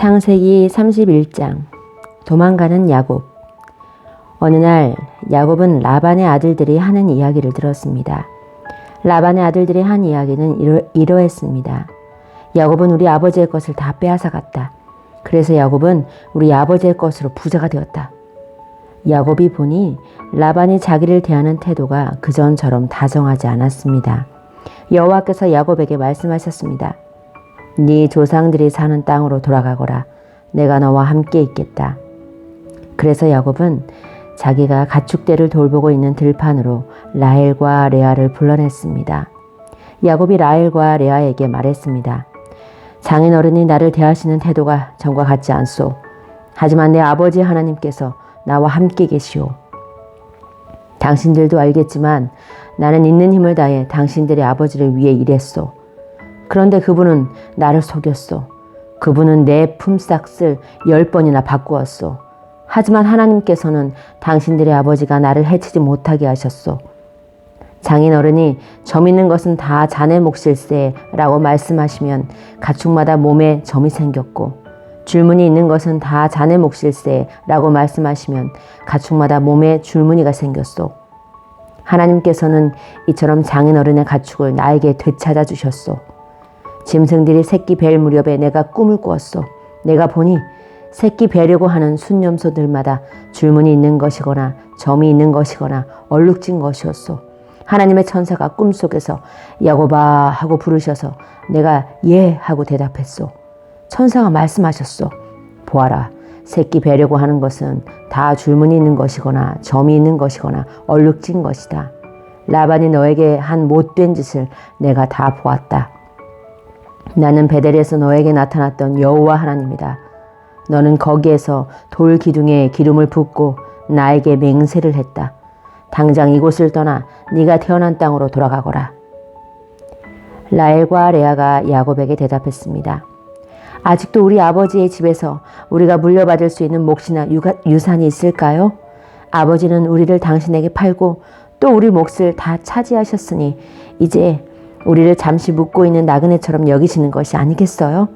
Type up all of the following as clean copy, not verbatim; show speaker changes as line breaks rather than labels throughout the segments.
창세기 31장 도망가는 야곱. 어느 날 야곱은 라반의 아들들이 하는 이야기를 들었습니다. 라반의 아들들이 한 이야기는 이러했습니다. 야곱은 우리 아버지의 것을 다 빼앗아갔다. 그래서 야곱은 우리 아버지의 것으로 부자가 되었다. 야곱이 보니 라반이 자기를 대하는 태도가 그전처럼 다정하지 않았습니다. 여호와께서 야곱에게 말씀하셨습니다. 네 조상들이 사는 땅으로 돌아가거라. 내가 너와 함께 있겠다. 그래서 야곱은 자기가 가축대를 돌보고 있는 들판으로 라헬과 레아를 불러냈습니다. 야곱이 라헬과 레아에게 말했습니다. 장인어른이 나를 대하시는 태도가 전과 같지 않소. 하지만 내 아버지 하나님께서 나와 함께 계시오. 당신들도 알겠지만 나는 있는 힘을 다해 당신들의 아버지를 위해 일했소. 그런데 그분은 나를 속였소. 그분은 내 품삯을 10번이나 바꾸었소. 하지만 하나님께서는 당신들의 아버지가 나를 해치지 못하게 하셨소. 장인어른이 점 있는 것은 다 자네 몫일세 라고 말씀하시면 가축마다 몸에 점이 생겼고, 줄무늬 있는 것은 다 자네 몫일세 라고 말씀하시면 가축마다 몸에 줄무늬가 생겼소. 하나님께서는 이처럼 장인어른의 가축을 나에게 되찾아 주셨소. 짐승들이 새끼 뵐 무렵에 내가 꿈을 꾸었소. 내가 보니 새끼 베려고 하는 순념소들마다 줄무늬 있는 것이거나 점이 있는 것이거나 얼룩진 것이었소. 하나님의 천사가 꿈속에서 야곱아 하고 부르셔서 내가 예 하고 대답했소. 천사가 말씀하셨소. 보아라, 새끼 베려고 하는 것은 다 줄무늬 있는 것이거나 점이 있는 것이거나 얼룩진 것이다. 라반이 너에게 한 못된 짓을 내가 다 보았다. 나는 베델에서 너에게 나타났던 여호와 하나님이다. 너는 거기에서 돌 기둥에 기름을 붓고 나에게 맹세를 했다. 당장 이곳을 떠나 네가 태어난 땅으로 돌아가거라. 라헬과 레아가 야곱에게 대답했습니다. 아직도 우리 아버지의 집에서 우리가 물려받을 수 있는 몫이나 유산이 있을까요? 아버지는 우리를 당신에게 팔고 또 우리 몫을 다 차지하셨으니 이제 우리를 잠시 묵고 있는 나그네처럼 여기시는 것이 아니겠어요?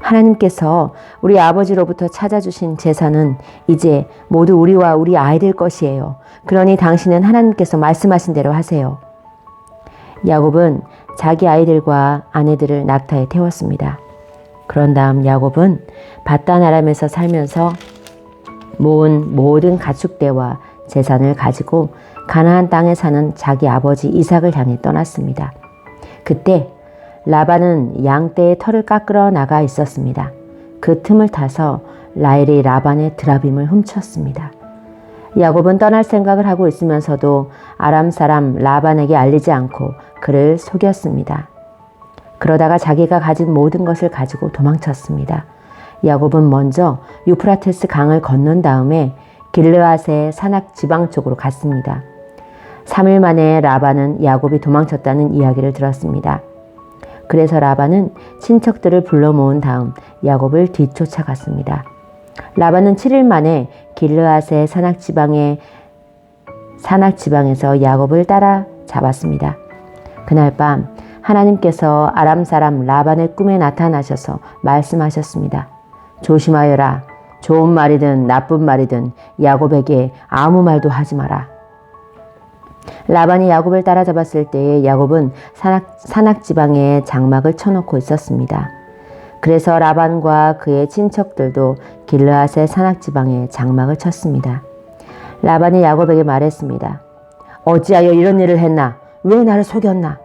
하나님께서 우리 아버지로부터 찾아주신 재산은 이제 모두 우리와 우리 아이들 것이에요. 그러니 당신은 하나님께서 말씀하신 대로 하세요. 야곱은 자기 아이들과 아내들을 낙타에 태웠습니다. 그런 다음 야곱은 밧단 아람에서 살면서 모은 모든 가축대와 재산을 가지고 가나안 땅에 사는 자기 아버지 이삭을 향해 떠났습니다. 그때 라반은 양떼의 털을 깎으러 나가 있었습니다. 그 틈을 타서 라헬이 라반의 드라빔을 훔쳤습니다. 야곱은 떠날 생각을 하고 있으면서도 아람 사람 라반에게 알리지 않고 그를 속였습니다. 그러다가 자기가 가진 모든 것을 가지고 도망쳤습니다. 야곱은 먼저 유프라테스 강을 건넌 다음에 길르앗의 산악 지방 쪽으로 갔습니다. 3일 만에 라반은 야곱이 도망쳤다는 이야기를 들었습니다. 그래서 라반은 친척들을 불러 모은 다음 야곱을 뒤쫓아갔습니다. 라반은 7일 만에 길르앗의 산악지방에서 야곱을 따라 잡았습니다. 그날 밤 하나님께서 아람 사람 라반의 꿈에 나타나셔서 말씀하셨습니다. 조심하여라. 좋은 말이든 나쁜 말이든 야곱에게 아무 말도 하지 마라. 라반이 야곱을 따라잡았을 때에 야곱은 산악지방에 장막을 쳐놓고 있었습니다. 그래서 라반과 그의 친척들도 길르앗의 산악지방에 장막을 쳤습니다. 라반이 야곱에게 말했습니다. 어찌하여 이런 일을 했나? 왜 나를 속였나?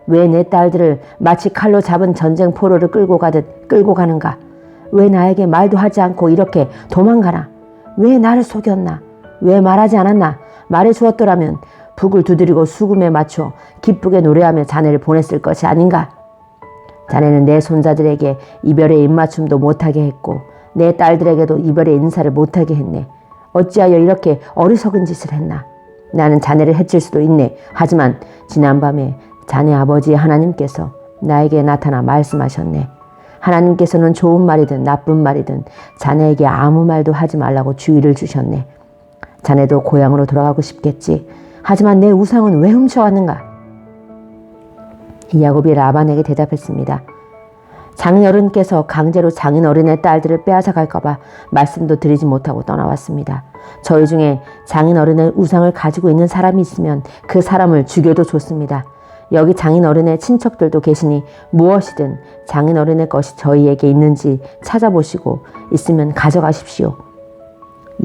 왜 내 딸들을 마치 칼로 잡은 전쟁 포로를 끌고 가는가? 왜 나에게 말도 하지 않고 이렇게 도망가나? 왜 나를 속였나? 왜 말하지 않았나? 말해 주었더라면 북을 두드리고 수금에 맞춰 기쁘게 노래하며 자네를 보냈을 것이 아닌가? 자네는 내 손자들에게 이별의 입맞춤도 못하게 했고 내 딸들에게도 이별의 인사를 못하게 했네. 어찌하여 이렇게 어리석은 짓을 했나? 나는 자네를 해칠 수도 있네. 하지만 지난밤에 자네 아버지 하나님께서 나에게 나타나 말씀하셨네. 하나님께서는 좋은 말이든 나쁜 말이든 자네에게 아무 말도 하지 말라고 주의를 주셨네. 자네도 고향으로 돌아가고 싶겠지. 하지만 내 우상은 왜 훔쳐왔는가? 야곱이 라반에게 대답했습니다. 장인어른께서 강제로 장인어른의 딸들을 빼앗아 갈까봐 말씀도 드리지 못하고 떠나왔습니다. 저희 중에 장인어른의 우상을 가지고 있는 사람이 있으면 그 사람을 죽여도 좋습니다. 여기 장인어른의 친척들도 계시니 무엇이든 장인어른의 것이 저희에게 있는지 찾아보시고 있으면 가져가십시오.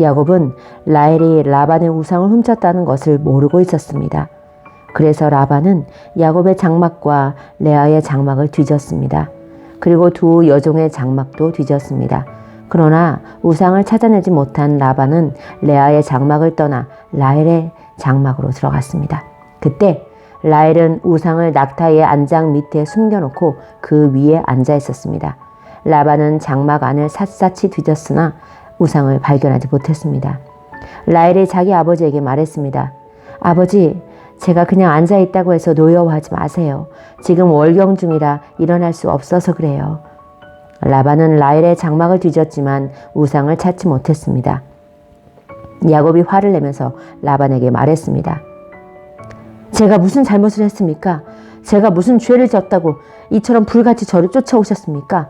야곱은 라헬이 라반의 우상을 훔쳤다는 것을 모르고 있었습니다. 그래서 라반은 야곱의 장막과 레아의 장막을 뒤졌습니다. 그리고 두 여종의 장막도 뒤졌습니다. 그러나 우상을 찾아내지 못한 라반은 레아의 장막을 떠나 라헬의 장막으로 들어갔습니다. 그때 라헬은 우상을 낙타의 안장 밑에 숨겨놓고 그 위에 앉아 있었습니다. 라반은 장막 안을 샅샅이 뒤졌으나 우상을 발견하지 못했습니다. 라헬이 자기 아버지에게 말했습니다. 아버지, 제가 그냥 앉아있다고 해서 노여워하지 마세요. 지금 월경 중이라 일어날 수 없어서 그래요. 라반은 라헬의 장막을 뒤졌지만 우상을 찾지 못했습니다. 야곱이 화를 내면서 라반에게 말했습니다. 제가 무슨 잘못을 했습니까? 제가 무슨 죄를 졌다고 이처럼 불같이 저를 쫓아오셨습니까?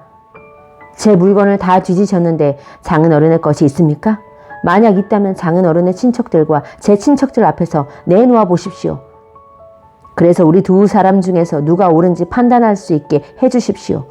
제 물건을 다 뒤지셨는데 장인어른의 것이 있습니까? 만약 있다면 장인어른의 친척들과 제 친척들 앞에서 내놓아 보십시오. 그래서 우리 두 사람 중에서 누가 옳은지 판단할 수 있게 해주십시오.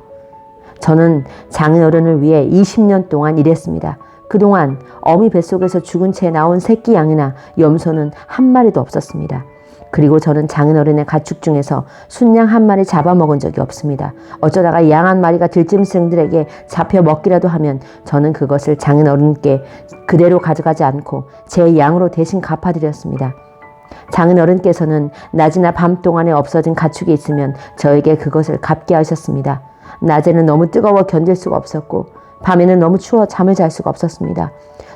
저는 장인어른을 위해 20년 동안 일했습니다. 그동안 어미 뱃속에서 죽은 채 나온 새끼 양이나 염소는 한 마리도 없었습니다. 그리고 저는 장인어른의 가축 중에서 순양 한 마리 잡아먹은 적이 없습니다. 어쩌다가 양 한 마리가 들짐승들에게 잡혀 먹기라도 하면 저는 그것을 장인어른께 그대로 가져가지 않고 제 양으로 대신 갚아드렸습니다. 장인어른께서는 낮이나 밤 동안에 없어진 가축이 있으면 저에게 그것을 갚게 하셨습니다. 낮에는 너무 뜨거워 견딜 수가 없었고 밤에는 너무 추워 잠을 잘 수가 없었습니다.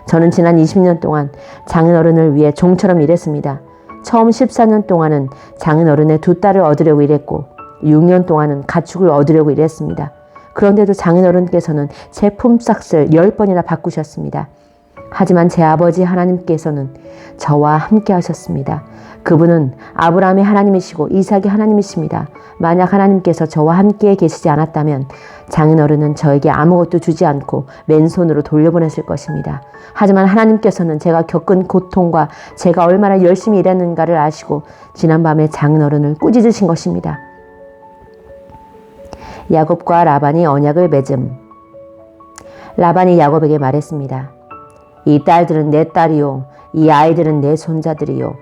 저는 지난 20년 동안 장인어른을 위해 종처럼 일했습니다. 처음 14년 동안은 장인어른의 두 딸을 얻으려고 일했고 6년 동안은 가축을 얻으려고 일했습니다. 그런데도 장인어른께서는 제 품삯을 10번이나 바꾸셨습니다. 하지만 제 아버지 하나님께서는 저와 함께 하셨습니다. 그분은 아브라함의 하나님이시고 이삭의 하나님이십니다. 만약 하나님께서 저와 함께 계시지 않았다면 장인어른은 저에게 아무것도 주지 않고 맨손으로 돌려보냈을 것입니다. 하지만 하나님께서는 제가 겪은 고통과 제가 얼마나 열심히 일했는가를 아시고 지난밤에 장인어른을 꾸짖으신 것입니다. 야곱과 라반이 언약을 맺음. 라반이 야곱에게 말했습니다. 이 딸들은 내 딸이요, 이 아이들은 내 손자들이요,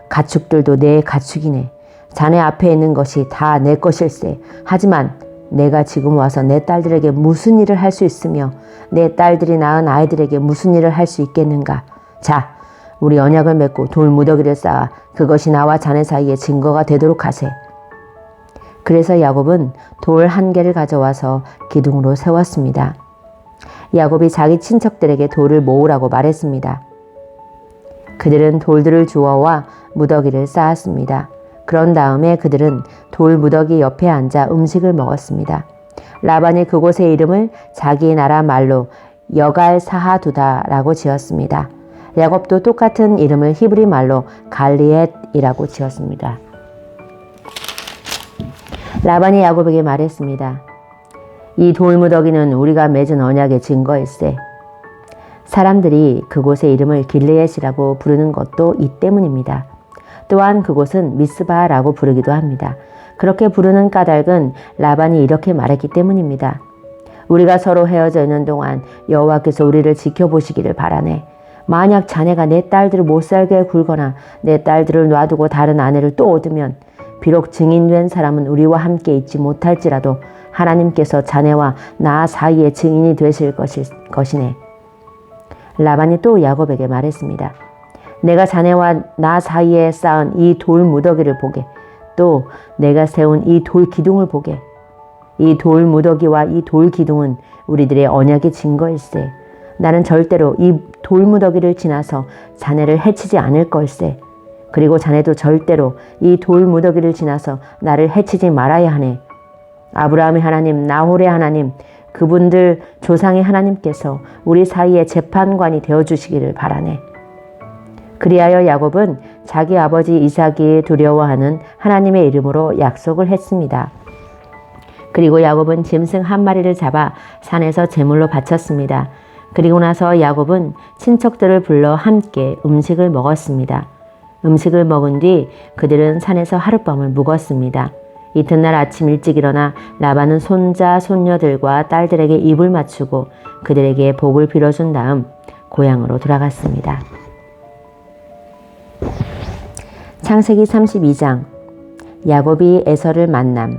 가축들도 내 가축이네. 자네 앞에 있는 것이 다 내 것일세. 하지만 내가 지금 와서 내 딸들에게 무슨 일을 할 수 있으며 내 딸들이 낳은 아이들에게 무슨 일을 할 수 있겠는가. 자, 우리 언약을 맺고 돌 무더기를 쌓아 그것이 나와 자네 사이에 증거가 되도록 하세. 그래서 야곱은 돌 1개를 가져와서 기둥으로 세웠습니다. 야곱이 자기 친척들에게 돌을 모으라고 말했습니다. 그들은 돌들을 주워와 무더기를 쌓았습니다. 그런 다음에 그들은 돌 무더기 옆에 앉아 음식을 먹었습니다. 라반이 그곳의 이름을 자기 나라 말로 여갈사하두다라고 지었습니다. 야곱도 똑같은 이름을 히브리 말로 갈리엣이라고 지었습니다. 라반이 야곱에게 말했습니다. 이 돌무더기는 우리가 맺은 언약의 증거일세. 사람들이 그곳의 이름을 길르엣이라고 부르는 것도 이 때문입니다. 또한 그곳은 미스바라고 부르기도 합니다. 그렇게 부르는 까닭은 라반이 이렇게 말했기 때문입니다. 우리가 서로 헤어져 있는 동안 여호와께서 우리를 지켜보시기를 바라네. 만약 자네가 내 딸들을 못살게 굴거나 내 딸들을 놔두고 다른 아내를 또 얻으면 비록 증인된 사람은 우리와 함께 있지 못할지라도 하나님께서 자네와 나 사이에 증인이 되실 것이네. 라반이 또 야곱에게 말했습니다. 내가 자네와 나 사이에 쌓은 이 돌 무더기를 보게, 또 내가 세운 이 돌 기둥을 보게. 이 돌 무더기와 이 돌 기둥은 우리들의 언약의 증거일세. 나는 절대로 이 돌 무더기를 지나서 자네를 해치지 않을 걸세. 그리고 자네도 절대로 이 돌 무더기를 지나서 나를 해치지 말아야 하네. 아브라함의 하나님, 나홀의 하나님, 그분들 조상의 하나님께서 우리 사이에 재판관이 되어주시기를 바라네. 그리하여 야곱은 자기 아버지 이삭이 두려워하는 하나님의 이름으로 약속을 했습니다. 그리고 야곱은 짐승 한 마리를 잡아 산에서 제물로 바쳤습니다. 그리고 나서 야곱은 친척들을 불러 함께 음식을 먹었습니다. 음식을 먹은 뒤 그들은 산에서 하룻밤을 묵었습니다. 이튿날 아침 일찍 일어나 라반은 손자, 손녀들과 딸들에게 입을 맞추고 그들에게 복을 빌어준 다음 고향으로 돌아갔습니다. 창세기 32장 야곱이 에서를 만남.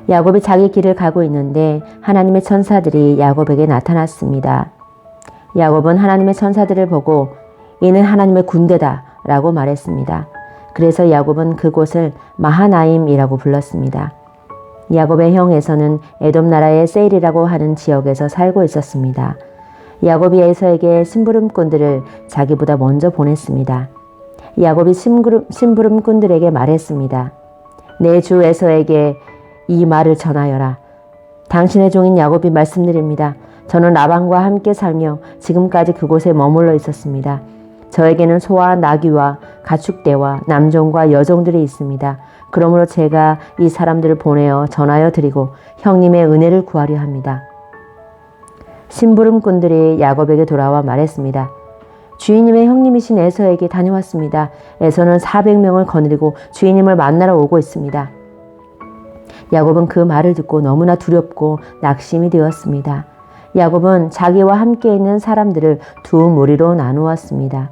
야곱이 자기 길을 가고 있는데 하나님의 천사들이 야곱에게 나타났습니다. 야곱은 하나님의 천사들을 보고 이는 하나님의 군대다 라고 말했습니다. 그래서 야곱은 그곳을 마하나임이라고 불렀습니다. 야곱의 형 에서는 에돔 나라의 세일이라고 하는 지역에서 살고 있었습니다. 야곱이 에서에게 심부름꾼들을 자기보다 먼저 보냈습니다. 야곱이 심부름꾼들에게 말했습니다. 내 주 에서에게 이 말을 전하여라. 당신의 종인 야곱이 말씀드립니다. 저는 라반과 함께 살며 지금까지 그곳에 머물러 있었습니다. 저에게는 소와 나귀와 가축대와 남종과 여종들이 있습니다. 그러므로 제가 이 사람들을 보내어 전하여 드리고 형님의 은혜를 구하려 합니다. 심부름꾼들이 야곱에게 돌아와 말했습니다. 주인님의 형님이신 에서에게 다녀왔습니다. 에서는 400명을 거느리고 주인님을 만나러 오고 있습니다. 야곱은 그 말을 듣고 너무나 두렵고 낙심이 되었습니다. 야곱은 자기와 함께 있는 사람들을 두 무리로 나누었습니다.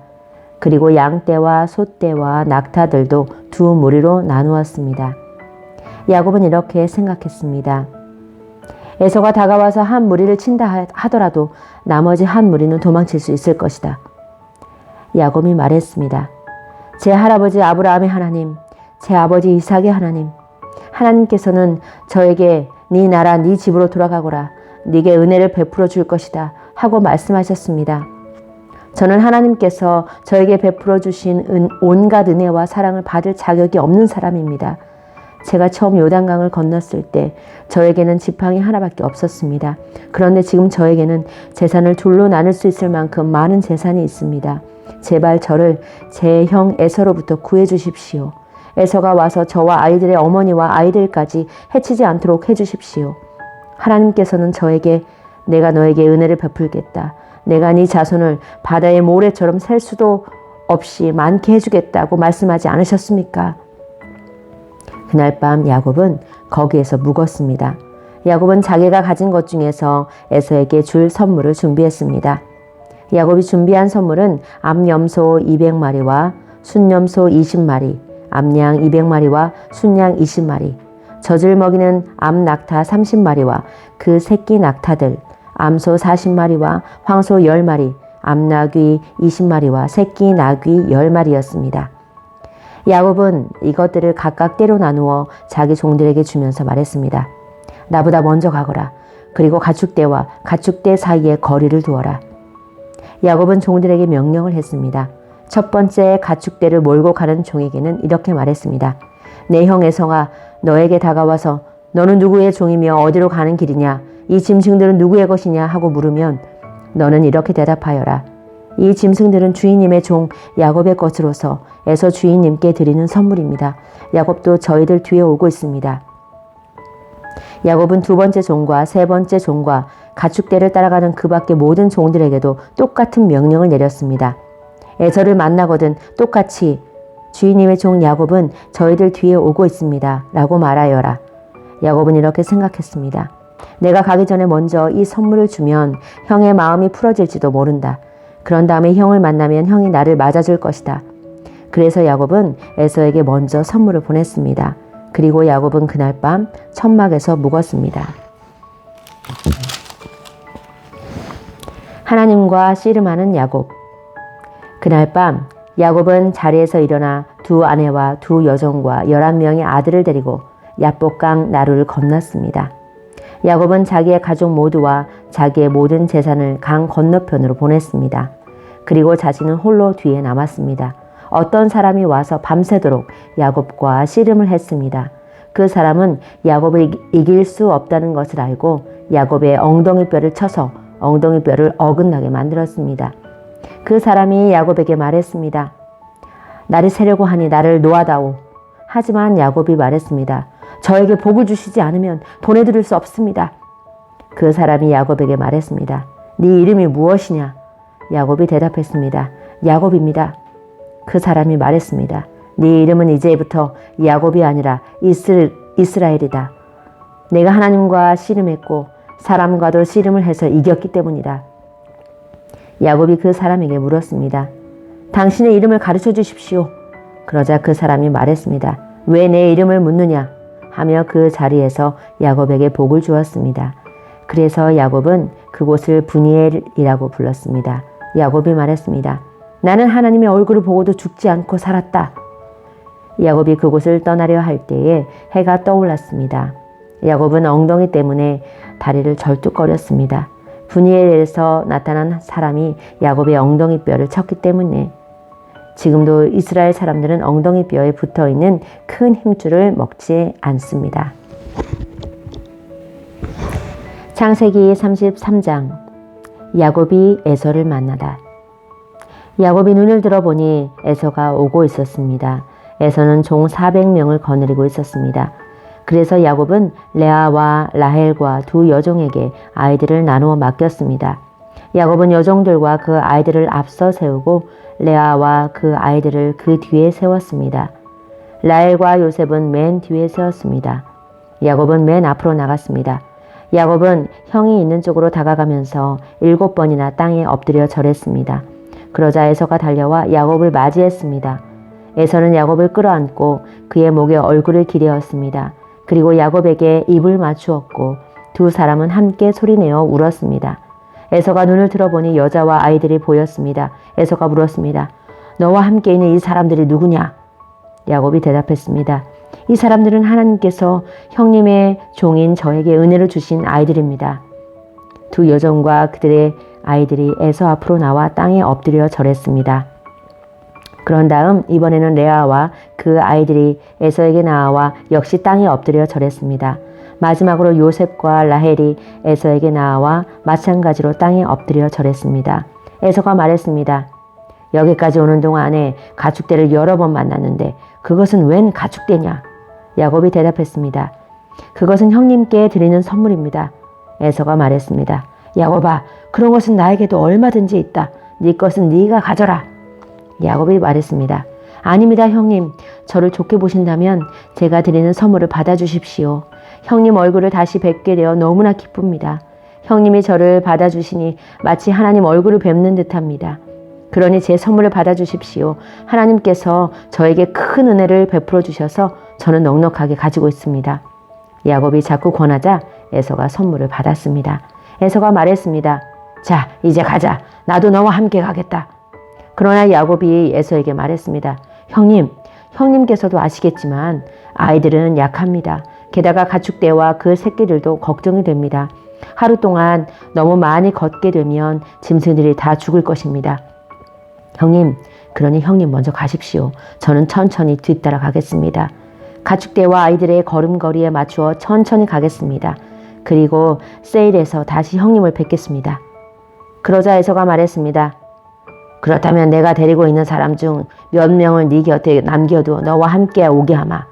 그리고 양떼와 소떼와 낙타들도 두 무리로 나누었습니다. 야곱은 이렇게 생각했습니다. 에서가 다가와서 한 무리를 친다 하더라도 나머지 한 무리는 도망칠 수 있을 것이다. 야곱이 말했습니다. 제 할아버지 아브라함의 하나님, 제 아버지 이삭의 하나님, 하나님께서는 저에게 네 나라 네 집으로 돌아가거라. 네게 은혜를 베풀어 줄 것이다 하고 말씀하셨습니다. 저는 하나님께서 저에게 베풀어 주신 온갖 은혜와 사랑을 받을 자격이 없는 사람입니다. 제가 처음 요단강을 건넜을 때 저에게는 지팡이 하나밖에 없었습니다. 그런데 지금 저에게는 재산을 둘로 나눌 수 있을 만큼 많은 재산이 있습니다. 제발 저를 제 형 에서로부터 구해 주십시오. 에서가 와서 저와 아이들의 어머니와 아이들까지 해치지 않도록 해주십시오. 하나님께서는 저에게 내가 너에게 은혜를 베풀겠다. 내가 네 자손을 바다의 모래처럼 셀 수도 없이 많게 해주겠다고 말씀하지 않으셨습니까? 그날 밤 야곱은 거기에서 묵었습니다. 야곱은 자기가 가진 것 중에서 에서에게 줄 선물을 준비했습니다. 야곱이 준비한 선물은 암염소 200마리와 순염소 20마리, 암양 200마리와 순양 20마리, 젖을 먹이는 암낙타 30마리와 그 새끼 낙타들, 암소 40마리와 황소 10마리, 암나귀 20마리와 새끼 나귀 10마리였습니다. 야곱은 이것들을 각각 때로 나누어 자기 종들에게 주면서 말했습니다. 나보다 먼저 가거라. 그리고 가축대와 가축대 사이에 거리를 두어라. 야곱은 종들에게 명령을 했습니다. 첫 번째 가축대를 몰고 가는 종에게는 이렇게 말했습니다. 내 형 에서가 너에게 다가와서 너는 누구의 종이며 어디로 가는 길이냐? 이 짐승들은 누구의 것이냐? 하고 물으면 너는 이렇게 대답하여라. 이 짐승들은 주인님의 종 야곱의 것으로서 에서 주인님께 드리는 선물입니다. 야곱도 저희들 뒤에 오고 있습니다. 야곱은 두 번째 종과 세 번째 종과 가축대를 따라가는 그 밖의 모든 종들에게도 똑같은 명령을 내렸습니다. 에서를 만나거든 똑같이 주인님의 종 야곱은 저희들 뒤에 오고 있습니다. 라고 말하여라. 야곱은 이렇게 생각했습니다. 내가 가기 전에 먼저 이 선물을 주면 형의 마음이 풀어질지도 모른다. 그런 다음에 형을 만나면 형이 나를 맞아줄 것이다. 그래서 야곱은 에서에게 먼저 선물을 보냈습니다. 그리고 야곱은 그날 밤 천막에서 묵었습니다. 하나님과 씨름하는 야곱. 그날 밤 야곱은 자리에서 일어나 두 아내와 두 여종과 11명의 아들을 데리고 야복강 나루를 건넜습니다. 야곱은 자기의 가족 모두와 자기의 모든 재산을 강 건너편으로 보냈습니다. 그리고 자신은 홀로 뒤에 남았습니다. 어떤 사람이 와서 밤새도록 야곱과 씨름을 했습니다. 그 사람은 야곱을 이길 수 없다는 것을 알고 야곱의 엉덩이뼈를 쳐서 엉덩이뼈를 어긋나게 만들었습니다. 그 사람이 야곱에게 말했습니다. 날이 새려고 하니 나를 놓아다오. 하지만 야곱이 말했습니다. 저에게 복을 주시지 않으면 보내드릴 수 없습니다. 그 사람이 야곱에게 말했습니다. 네 이름이 무엇이냐? 야곱이 대답했습니다. 야곱입니다. 그 사람이 말했습니다. 네 이름은 이제부터 야곱이 아니라 이스라엘이다. 내가 하나님과 씨름했고 사람과도 씨름을 해서 이겼기 때문이다. 야곱이 그 사람에게 물었습니다. 당신의 이름을 가르쳐 주십시오. 그러자 그 사람이 말했습니다. 왜 내 이름을 묻느냐? 하며 그 자리에서 야곱에게 복을 주었습니다. 그래서 야곱은 그곳을 브니엘이라고 불렀습니다. 야곱이 말했습니다. 나는 하나님의 얼굴을 보고도 죽지 않고 살았다. 야곱이 그곳을 떠나려 할 때에 해가 떠올랐습니다. 야곱은 엉덩이 때문에 다리를 절뚝거렸습니다. 브니엘에서 나타난 사람이 야곱의 엉덩이 뼈를 쳤기 때문에 지금도 이스라엘 사람들은 엉덩이 뼈에 붙어있는 큰 힘줄을 먹지 않습니다. 창세기 33장 야곱이 에서를 만나다. 야곱이 눈을 들어보니 에서가 오고 있었습니다. 에서는 종 400명을 거느리고 있었습니다. 그래서 야곱은 레아와 라헬과 두 여종에게 아이들을 나누어 맡겼습니다. 야곱은 여종들과 그 아이들을 앞서 세우고 레아와 그 아이들을 그 뒤에 세웠습니다. 라헬과 요셉은 맨 뒤에 세웠습니다. 야곱은 맨 앞으로 나갔습니다. 야곱은 형이 있는 쪽으로 다가가면서 7번이나 땅에 엎드려 절했습니다. 그러자 에서가 달려와 야곱을 맞이했습니다. 에서는 야곱을 끌어안고 그의 목에 얼굴을 기대었습니다. 그리고 야곱에게 입을 맞추었고 두 사람은 함께 소리내어 울었습니다. 에서가 눈을 들어보니 여자와 아이들이 보였습니다. 에서가 물었습니다. 너와 함께 있는 이 사람들이 누구냐? 야곱이 대답했습니다. 이 사람들은 하나님께서 형님의 종인 저에게 은혜를 주신 아이들입니다. 두 여종과 그들의 아이들이 에서 앞으로 나와 땅에 엎드려 절했습니다. 그런 다음 이번에는 레아와 그 아이들이 에서에게 나와 역시 땅에 엎드려 절했습니다. 마지막으로 요셉과 라헬이 에서에게 나와 마찬가지로 땅에 엎드려 절했습니다. 에서가 말했습니다. 여기까지 오는 동안에 가축대를 여러 번 만났는데 그것은 웬 가축대냐? 야곱이 대답했습니다. 그것은 형님께 드리는 선물입니다. 에서가 말했습니다. 야곱아, 그런 것은 나에게도 얼마든지 있다. 네 것은 네가 가져라. 야곱이 말했습니다. 아닙니다, 형님. 저를 좋게 보신다면 제가 드리는 선물을 받아주십시오. 형님 얼굴을 다시 뵙게 되어 너무나 기쁩니다. 형님이 저를 받아주시니 마치 하나님 얼굴을 뵙는 듯합니다. 그러니 제 선물을 받아주십시오. 하나님께서 저에게 큰 은혜를 베풀어 주셔서 저는 넉넉하게 가지고 있습니다. 야곱이 자꾸 권하자 에서가 선물을 받았습니다. 에서가 말했습니다. 자, 이제 가자. 나도 너와 함께 가겠다. 그러나 야곱이 에서에게 말했습니다. 형님께서도 아시겠지만 아이들은 약합니다. 게다가 가축대와 그 새끼들도 걱정이 됩니다. 하루 동안 너무 많이 걷게 되면 짐승들이 다 죽을 것입니다. 그러니 형님 먼저 가십시오. 저는 천천히 뒤따라 가겠습니다. 가축대와 아이들의 걸음걸이에 맞추어 천천히 가겠습니다. 그리고 세일에서 다시 형님을 뵙겠습니다. 그러자 에서가 말했습니다. 그렇다면 내가 데리고 있는 사람 중 몇 명을 네 곁에 남겨도 너와 함께 오게 하마.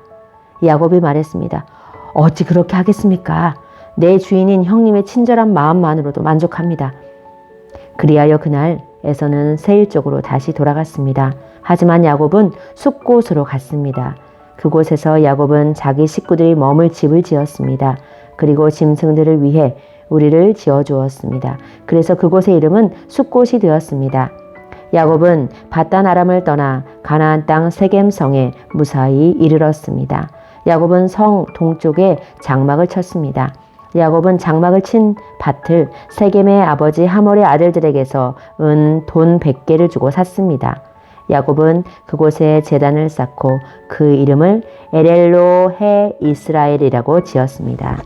야곱이 말했습니다. 어찌 그렇게 하겠습니까? 내 주인인 형님의 친절한 마음만으로도 만족합니다. 그리하여 그날 에서는 세일 쪽으로 다시 돌아갔습니다. 하지만 야곱은 숲곳으로 갔습니다. 그곳에서 야곱은 자기 식구들이 머물 집을 지었습니다. 그리고 짐승들을 위해 우리를 지어주었습니다. 그래서 그곳의 이름은 숲곳이 되었습니다. 야곱은 바단 아람을 떠나 가나안 땅 세겜성에 무사히 이르렀습니다. 야곱은 성 동쪽에 장막을 쳤습니다. 야곱은 장막을 친 밭을 세겜의 아버지 하몰의 아들들에게서 돈 100개를 주고 샀습니다. 야곱은 그곳에 제단을 쌓고 그 이름을 에렐로 해 이스라엘이라고 지었습니다.